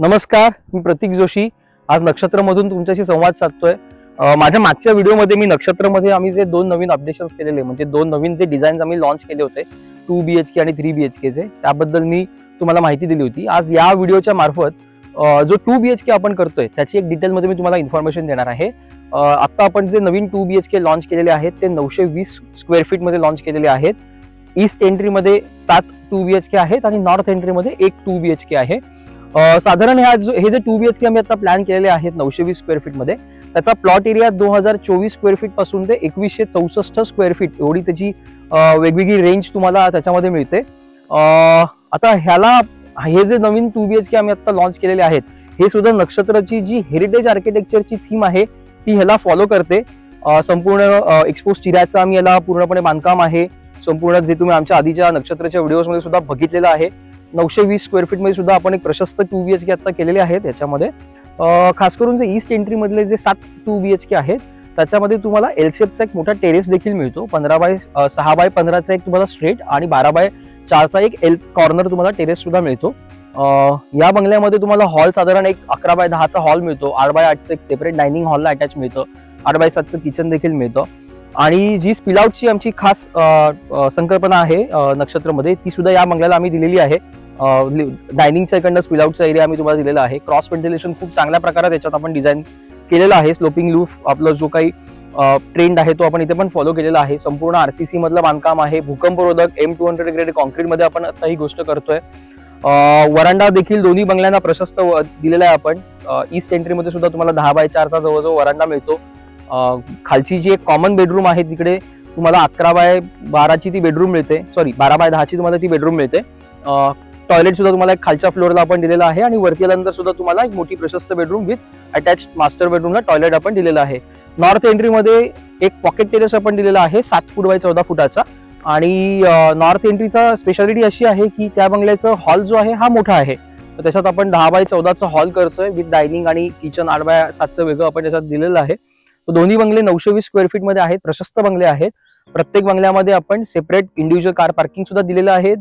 नमस्कार, मी प्रतीक जोशी आज नक्षत्रमधून तुमच्याशी संवाद साधतोय। माझ्या मागच्या व्हिडिओमध्ये मी नक्षत्रमध्ये आम्ही जे दोन नवीन अपडेशन्स केलेले म्हणजे दोन नवीन जे डिझाईन्स आम्ही लॉन्च केले होते 2 BHK आणि 3 BHK चे त्याबद्दल मी तुम्हाला माहिती दिली होती। आज या व्हिडिओच्या मार्फत जो 2 BHK आपण करतोय त्याची एक डिटेलमध्ये मी तुम्हाला इन्फॉर्मेशन देणार आहे। आता आपण जे नवीन 2 BHK लॉन्च केलेले आहेत ते 920 स्क्वेअर फीट मध्ये लॉन्च केलेले आहेत। ईस्ट एंट्री मध्ये 7 2 BHK आहेत आणि नॉर्थ एंट्री मध्ये एक 2 BHK आहे। साधारण हे जे 2 BHK आम्ही आता प्लॅन केलेले आहेत 920 स्क्वेअर फीट मध्ये त्याचा प्लॉट एरिया 2024 स्क्वेअर फीट पासून ते 2164 स्क्वेअर फीट एवढी त्याची वेगवेगळी रेंज तुम्हाला त्याच्यामध्ये मिळते। आता ह्याला हे जे नवीन 2 BHK आम्ही आता लॉन्च केलेले आहेत हे सुद्धा नक्षत्राची जी हेरिटेज आर्किटेक्चरची थीम आहे ती ह्याला फॉलो करते। संपूर्ण एक्सपोज चिऱ्याचं आम्ही याला पूर्णपणे बांधकाम आहे। संपूर्ण जे तुम्ही आमच्या आधीच्या नक्षत्राच्या व्हिडिओज मध्ये सुद्धा बघितलेलं आहे 920 स्क्वेअर फीट मध्ये सुद्धा आपण एक प्रशस्त 2 BHK आता केलेले आहेत। याच्यामध्ये खास करून जे ईस्ट एंट्री मधले जे 7 2 BHK आहेत त्याच्यामध्ये तुम्हाला एल शेपचा एक मोठा टेरेस देखील मिळतो। 6x15 चा एक तुम्हाला स्ट्रेट आणि 12x4 चा एक एल कॉर्नर तुम्हाला टेरेस सुद्धा मिळतो। या बंगल्यामध्ये तुम्हाला हॉल साधारण एक 11x10 चा हॉल मिळतो। 8x8 चा एक सेपरेट डायनिंग हॉलला अटॅच मिळतं। 8x7 चं किचन देखील मिळतं आणि जी स्पिल आउटची आमची खास संकल्पना आहे नक्षत्रमध्ये ती सुद्धा या बंगल्याला आम्ही दिलेली आहे। डायनिंगच्या इकडनं स्पिल आउटचा एरिया आम्ही तुम्हाला दिलेला आहे। क्रॉस व्हेंटिलेशन खूप चांगल्या प्रकारे याच्यात आपण डिझाईन केलेलं आहे। स्लोपिंग रूफ आपला जो काही ट्रेंड आहे तो आपण इथे पण फॉलो केलेला आहे। संपूर्ण आरसीसी मधलं बांधकाम आहे। भूकंपरोधक M200 ग्रेड कॉन्क्रीट मध्ये आपण आता ही गोष्ट करतोय। वरांडा देखील दोन्ही बंगल्यांना प्रशस्त दिलेला आहे आपण। ईस्ट एंट्री मध्ये सुद्धा तुम्हाला 10x4 चा जवळजवळ वरांडा मिळतो। खालची जी एक कॉमन बेडरूम आहे तिकडे तुम्हाला 11x12 ची ती बेडरूम मिळते। सॉरी 12x10 ची तुम्हाला ती बेडरूम मिळते। टॉयलेट सुद्धा तुम्हाला एक खालच्या फ्लोअरला आपण दिलेला आहे आणि वरती आल्यानंतर सुद्धा तुम्हाला एक मोठी प्रशस्त बेडरूम विथ अटॅच्ड मास्टर बेडरूमला टॉयलेट आपण दिलेला आहे। नॉर्थ एंट्री मध्ये एक पॉकेट टेरेस आपण दिलेला आहे 7 फूट बाय 14 फुटाचा आणि नॉर्थ एंट्रीचा स्पेशालिटी अशी आहे की त्या बंगल्याचा हॉल जो आहे हा मोठा आहे। तर त्याच्यात आपण 10x14 चा हॉल करतोय विथ डायनिंग आणि किचन 8x7 चं वेगळं आपण त्याच्यात दिलेलं आहे। तो दोन्ही बंगले 920 स्क्वेअर फीट मध्ये आहेत। प्रशस्त बंगले आहेत। प्रत्येक बंगल्यामध्ये आपण सेपरेट इंडिव्हिज्युअल कार पार्किंग सुद्धा दिलेलं आहे।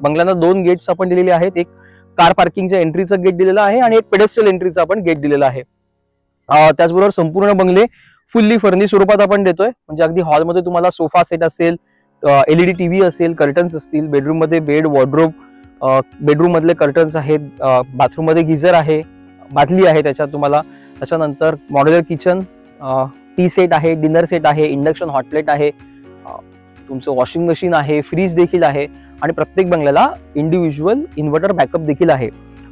बंगल्यांना 2 गेट्स आपण दिलेले आहेत। एक कार पार्किंगच्या एंट्रीचं गेट दिलेलं आहे आणि एक पेडेस्ट्रियल एंट्रीचं आपण गेट दिलेलं आहे। त्याचबरोबर संपूर्ण बंगले फुल्ली फर्निश स्वरूपात आपण देतोय। म्हणजे अगदी हॉलमध्ये तुम्हाला सोफा सेट असेल, LED टीव्ही असेल, कर्टन्स असतील, बेडरूम मध्ये बेड, वॉर्डरोब, बेडरूम मधले कर्टन्स आहेत, बाथरूम मध्ये गिझर आहे, बादली आहे त्याच्यात तुम्हाला। त्याच्यानंतर मॉड्युलर किचन, टी सेट आहे, डिनर सेट आहे, इंडक्शन हॉट प्लेट आहे, तुमचं वॉशिंग मशीन आहे, फ्रीज देखील आहे आणि प्रत्येक बंगल्याला इंडिव्हिज्युअल इन्व्हर्टर बॅकअप देखील आहे।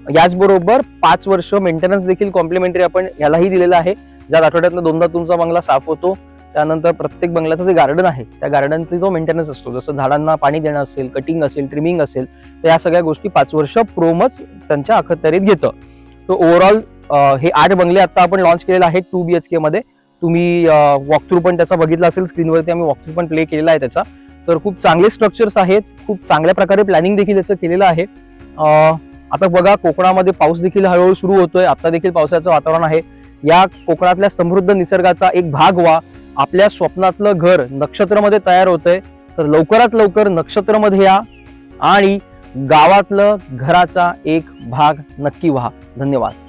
याचबरोबर 5 वर्ष मेंटेनन्स देखील कॉम्प्लिमेंटरी आपण यालाही दिलेला आहे। ज्या आठवड्यातनं 2दा तुमचा बंगला साफ होतो। त्यानंतर प्रत्येक बंगल्याचं जे गार्डन आहे त्या गार्डनचा जो मेंटेनन्स असतो जसं झाडांना पाणी देणं असेल, कटिंग असेल, ट्रिमिंग असेल तर या सगळ्या गोष्टी 5 वर्ष प्रोमच त्यांच्या अखत्यारीत घेतं। तो ओव्हरऑल हे 8 बंगले आता आपण लॉन्च केलेले आहेत 2 BHK मध्ये। तुम्ही वॉकथ्रू पण त्याचा बघितला असेल, स्क्रीनवरती आम्ही वॉकथ्रू पण प्ले केलेला आहे त्याचा। तर खूप चांगले स्ट्रक्चर्स आहेत, खूप चांगल्या प्रकारे प्लॅनिंग देखील याचं केलेलं आहे। आता बघा कोकणामध्ये पाऊस देखील हळूहळू सुरू होतोय। आता देखील पावसाचं वातावरण आहे। या कोकणातल्या समृद्ध निसर्गाचा एक भाग व्हा। आपल्या स्वप्नातलं घर नक्षत्रमध्ये तयार होतंय तर लवकरात लवकर नक्षत्रमध्ये या आणि गावातलं घराचा एक भाग नक्की व्हा। धन्यवाद।